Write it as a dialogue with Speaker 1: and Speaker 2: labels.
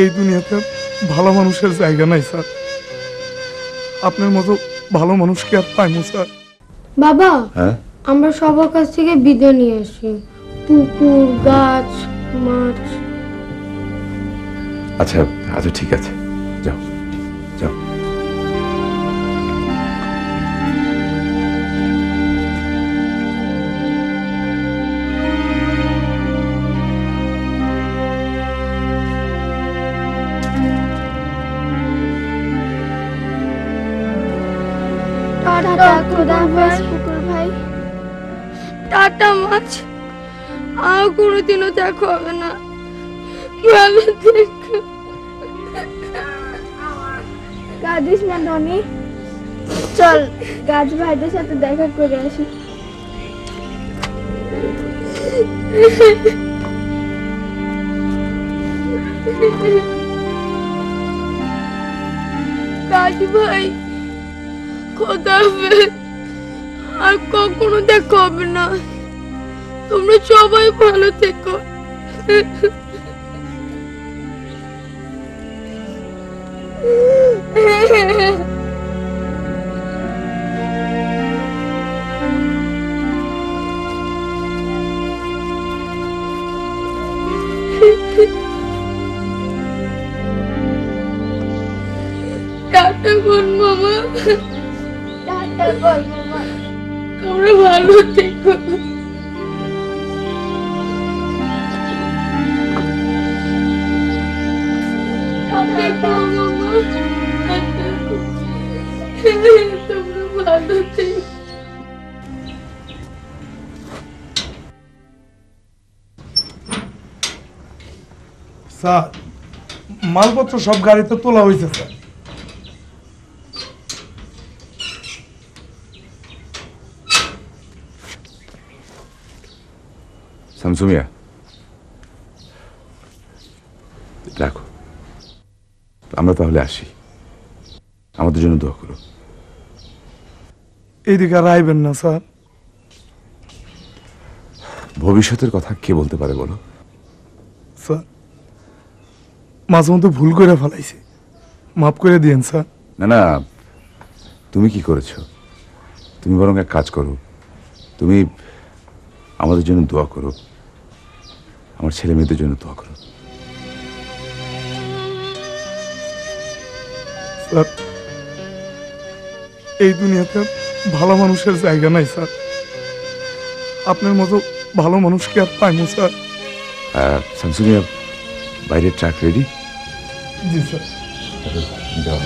Speaker 1: এই দুনিয়াতে ভালো মানুষের জায়গা নাই স্যার। আপনার মতো ভালো মানুষকে আর পাইমু স্যার।
Speaker 2: বাবা,
Speaker 3: হ্যাঁ
Speaker 2: আমরা সবার কাছ থেকে বিদায় নিয়ে আসি। পুকুর, গাছ, মাছ।
Speaker 3: আচ্ছা আচ্ছা ঠিক আছে, যাও যাও।
Speaker 2: টাটা খোদা হাফেজ পুকুর ভাই। টাটা মাছ, আর কোনোদিনও দেখা হবে না। ভালো থেকো। কাঁদিস না ননি, চল গাছ ভাইদের সাথে দেখা করে আসি। গাছ ভাই, খোদা হাফেজ, আর কখনো দেখা হবে না। তোমরা সবাই ভালো থেকো। টাটা বল মামা। টাটা বল মামা। তোমরা ভালো থেকো। টাটা মামা। তোমরা ভালো থেকো।
Speaker 1: স্যার, মালপত্র সব গাড়িতে তোলা হয়েছে স্যার।
Speaker 3: শামসুমিয়া, রাখো, আমরা তাহলে আসি। আমাদের জন্য দোয়া করো।
Speaker 1: এইদিকে আর আইবেন না স্যার।
Speaker 3: ভবিষ্যতের কথা কে বলতে পারে বলো?
Speaker 1: স্যার, মাঝে মধ্যে ভুল করে ফেলাইছি, মাফ করে দিয়েন স্যার।
Speaker 3: না না, তুমি কি করেছো? তুমি বরং এক কাজ করো, তুমি আমাদের জন্য দোয়া করো, আমার ছেলে মেয়েদের জন্য দোয়া করো।
Speaker 1: স্যার, এই দুনিয়াতে ভালো মানুষের জায়গা নাই স্যার। আপনার মতো ভালো মানুষকে আর পাইমু স্যার।
Speaker 3: শামসুমিয়া, বাইরের ট্রাক রেডি?
Speaker 1: জি স্যার।
Speaker 3: যাও।